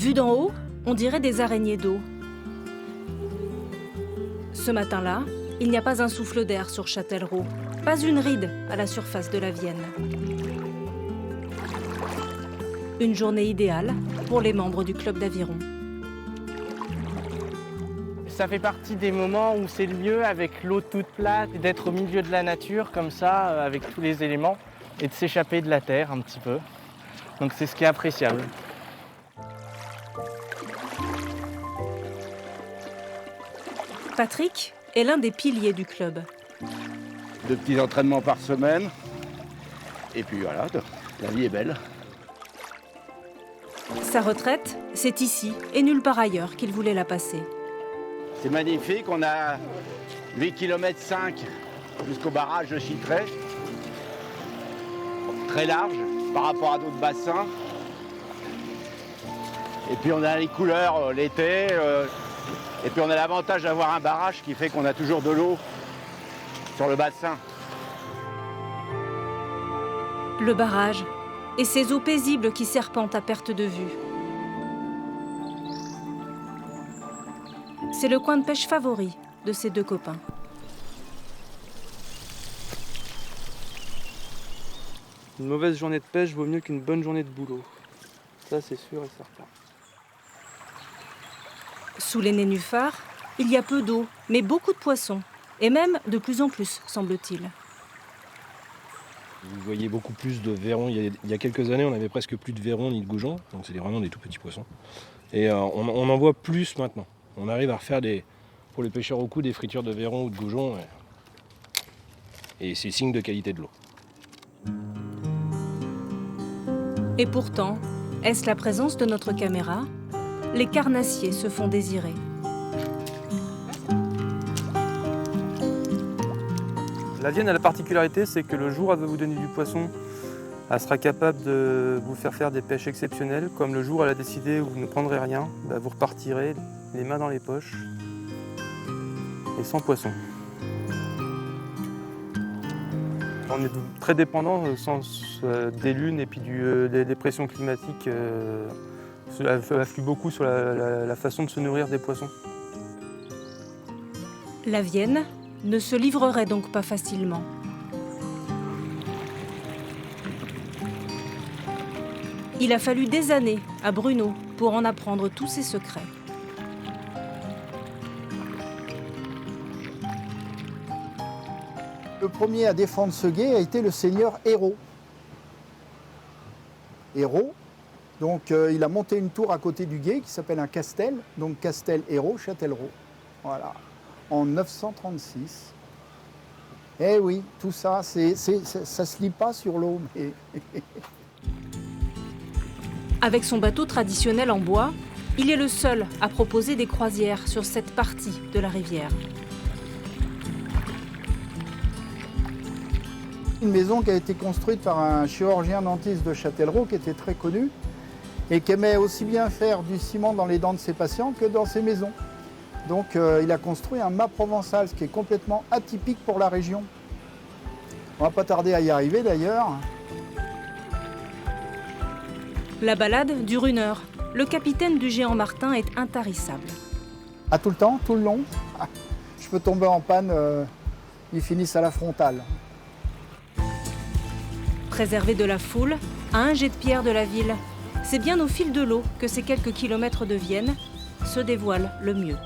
Vu d'en haut, on dirait des araignées d'eau. Ce matin-là, il n'y a pas un souffle d'air sur Châtellerault, pas une ride à la surface de la Vienne. Une journée idéale pour les membres du club d'aviron. Ça fait partie des moments où c'est le mieux, avec l'eau toute plate, d'être au milieu de la nature comme ça, avec tous les éléments, et de s'échapper de la terre un petit peu. Donc c'est ce qui est appréciable. Patrick est l'un des piliers du club. 2 petits entraînements par semaine. Et puis voilà, la vie est belle. Sa retraite, c'est ici et nulle part ailleurs qu'il voulait la passer. C'est magnifique, on a 8,5 km jusqu'au barrage de Chitray. Très large par rapport à d'autres bassins. Et puis on a les couleurs l'été. Et puis on a l'avantage d'avoir un barrage qui fait qu'on a toujours de l'eau sur le bassin. Le barrage et ces eaux paisibles qui serpentent à perte de vue. C'est le coin de pêche favori de ses 2 copains. Une mauvaise journée de pêche vaut mieux qu'une bonne journée de boulot. Ça, c'est sûr et certain. Sous les nénuphars, il y a peu d'eau, mais beaucoup de poissons. Et même de plus en plus, semble-t-il. Vous voyez beaucoup plus de vairons. Il y a quelques années, on n'avait presque plus de vairons ni de goujons. Donc c'est vraiment des tout petits poissons. Et on en voit plus maintenant. On arrive à refaire pour les pêcheurs au cou des fritures de vairons ou de goujons. Et c'est signe de qualité de l'eau. Et pourtant, est-ce la présence de notre caméra? Les carnassiers se font désirer. La Vienne a la particularité, c'est que le jour où elle va vous donner du poisson, elle sera capable de vous faire des pêches exceptionnelles. Comme le jour où elle a décidé où vous ne prendrez rien, vous repartirez les mains dans les poches et sans poisson. On est très dépendant au sens des lunes et puis des pressions climatiques. Cela influe beaucoup sur la façon de se nourrir des poissons. La Vienne ne se livrerait donc pas facilement. Il a fallu des années à Bruno pour en apprendre tous ses secrets. Le premier à défendre ce gué a été le seigneur Hérault. Hérault, donc il a monté une tour à côté du gué qui s'appelle un castel, donc Castel Hérault, Châtellerault. Voilà, en 936. Eh oui, tout ça, ça se lit pas sur l'eau. Mais... Avec son bateau traditionnel en bois, il est le seul à proposer des croisières sur cette partie de la rivière. Une maison qui a été construite par un chirurgien dentiste de Châtellerault qui était très connu et qui aimait aussi bien faire du ciment dans les dents de ses patients que dans ses maisons. Donc il a construit un mât provençal, ce qui est complètement atypique pour la région. On ne va pas tarder à y arriver d'ailleurs. La balade dure 1 heure. Le capitaine du Géant Martin est intarissable. À tout le temps, tout le long. Je peux tomber en panne, ils finissent à la frontale. Préservé de la foule, à un jet de pierre de la ville, c'est bien au fil de l'eau que ces quelques kilomètres de Vienne se dévoilent le mieux.